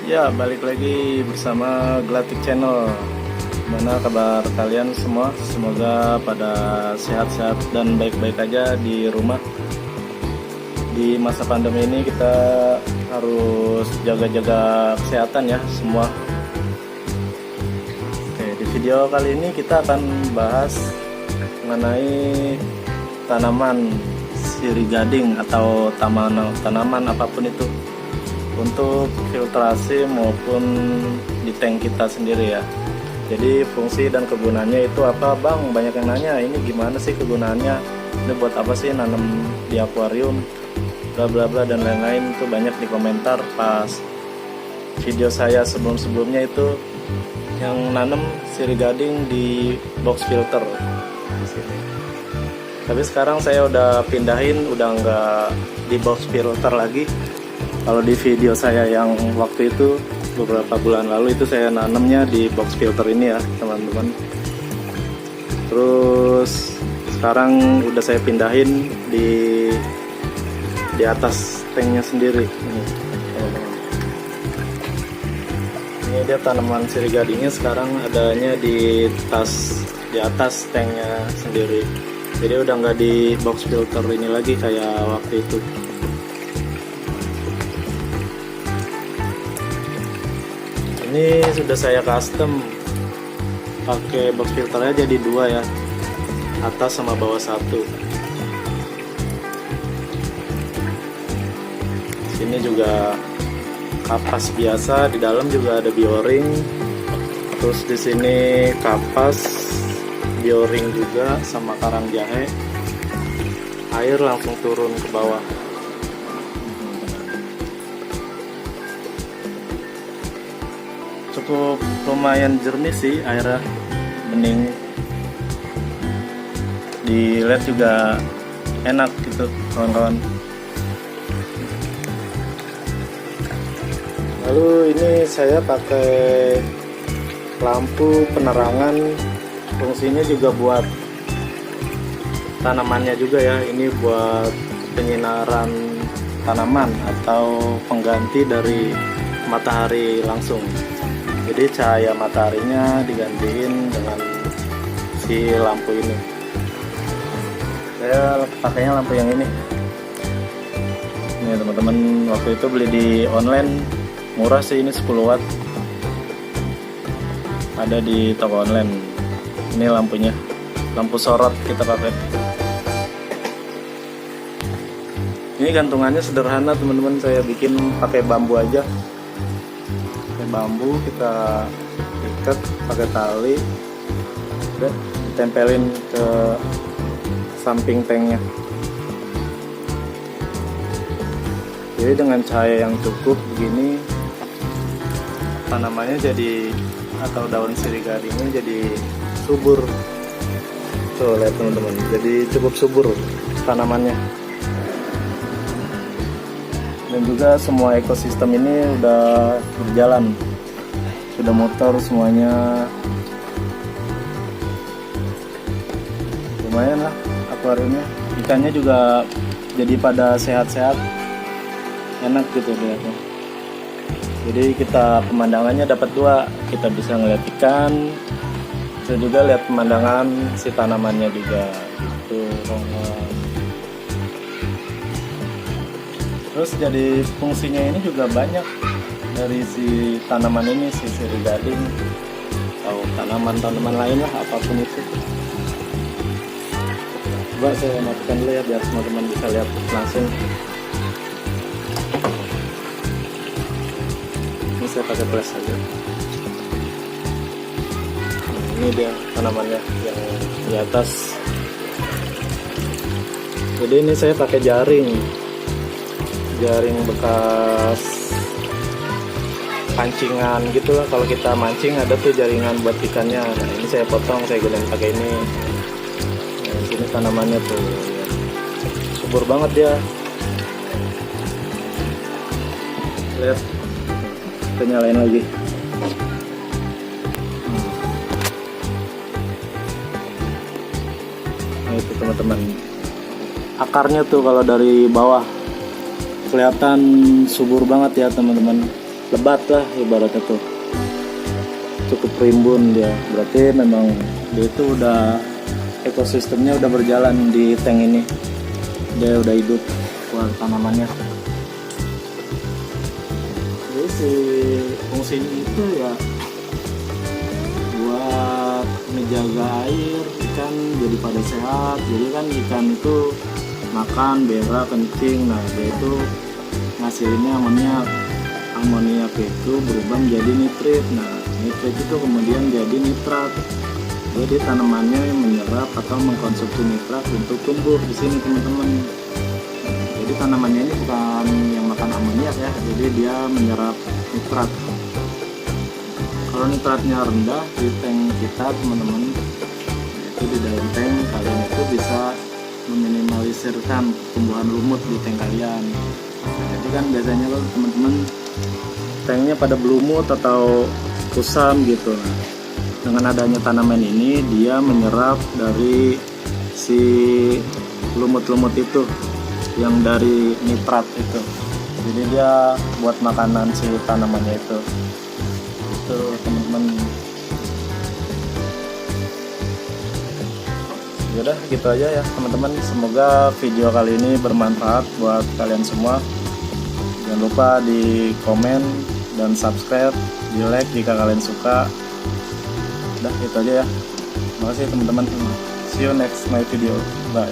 Ya, balik lagi bersama Glatik Channel. Gimana kabar kalian semua? Semoga pada sehat-sehat dan baik-baik aja di rumah. Di masa pandemi ini kita harus jaga-jaga kesehatan ya semua. Oke, di video kali ini kita akan bahas mengenai tanaman sirih gading atau tanaman apapun itu, untuk filtrasi maupun di tank kita sendiri ya. Jadi fungsi dan kegunaannya itu apa bang? Banyak yang nanya, ini gimana sih kegunaannya, ini buat apa sih nanam di akuarium, bla bla bla dan lain-lain. Itu banyak di komentar pas video saya sebelum-sebelumnya itu yang nanam sirih gading di box filter di sini. Tapi sekarang saya udah pindahin, udah nggak di box filter lagi. Kalau di video saya yang waktu itu beberapa bulan lalu itu saya nanamnya di box filter ini ya teman-teman. Terus sekarang udah saya pindahin di atas tanknya sendiri. Ini dia tanaman sirih gadingnya sekarang adanya di atas tanknya sendiri. Jadi udah nggak di box filter ini lagi kayak waktu itu. Ini sudah saya custom pakai box filternya jadi dua ya, atas sama bawah satu. Sini juga kapas biasa, di dalam juga ada bioring. Terus di sini kapas, bioring juga sama karang jahe. Air langsung turun ke bawah. Cukup lumayan jernih sih airnya, bening, dilihat juga enak gitu kawan-kawan. Lalu ini saya pakai lampu penerangan, fungsinya juga buat tanamannya juga ya. Ini buat penyinaran tanaman atau pengganti dari matahari langsung. Jadi cahaya mataharinya digantiin dengan si lampu ini. Saya pakainya lampu yang ini. Ini teman-teman, waktu itu beli di online, murah sih, ini 10 watt. Ada di toko online. Ini lampunya, lampu sorot kita pakai. Ini gantungannya sederhana teman-teman, saya bikin pakai bambu aja. Bambu kita ikat pakai tali, udah ditempelin ke samping tanknya. Jadi dengan cahaya yang cukup begini, tanamannya jadi, atau daun sirih gadingnya jadi subur. Tuh lihat teman-teman, jadi cukup subur tanamannya. Dan juga semua ekosistem ini udah berjalan, sudah muter semuanya. Lumayan lah akuariumnya, ikannya juga jadi pada sehat-sehat, enak gitu lihatnya. Jadi kita pemandangannya dapat dua, kita bisa ngeliat ikan, bisa juga lihat pemandangan si tanamannya juga gitu. Terus jadi fungsinya ini juga banyak dari si tanaman ini, si sirih gading atau tanaman-tanaman lain lah, apapun itu. Coba saya matikan dulu ya biar teman-teman bisa lihat langsung. Ini saya pakai flash aja. Ini dia tanamannya yang di atas. Jadi ini saya pakai jaring bekas pancingan gitu lah. Kalau kita mancing ada tuh jaringan buat ikannya. Nah ini saya potong, saya gunain pakai ini. Nah, ini tanamannya tuh subur banget dia. Lihat, kita nyalain lagi. Nah itu teman-teman, akarnya tuh kalau dari bawah kelihatan subur banget ya teman-teman. lebat lah ibaratnya tuh, cukup rimbun dia. Berarti memang dia itu udah ekosistemnya udah berjalan di tank ini, dia udah hidup buat tanamannya. Jadi si fungsinya itu ya buat menjaga air ikan jadi pada sehat. Jadi kan ikan itu makan berak kencing, nah dia itu ngasihinnya amoniak itu berubah menjadi nitrit. Nah nitrit itu kemudian jadi nitrat. Jadi tanamannya yang menyerap atau mengkonsumsi nitrat untuk tumbuh di sini teman-teman. Jadi tanamannya ini bukan yang makan amoniak ya, jadi dia menyerap nitrat. Kalau nitratnya rendah di tank kita teman-teman, itu di dalam tank kalian itu bisa meminimalisirkan tumbuhan lumut di tank kalian. Nah, jadi kan biasanya kalau teman-teman tanknya pada berlumut atau kusam gitu. Nah, dengan adanya tanaman ini dia menyerap dari si lumut-lumut itu yang dari nitrat itu. Jadi dia buat makanan si tanamannya itu teman-teman. Yaudah gitu aja ya teman-teman, semoga video kali ini bermanfaat buat kalian semua. Jangan lupa di komen dan subscribe, di like jika kalian suka. Udah gitu aja ya, makasih teman-teman, see you next my video, bye.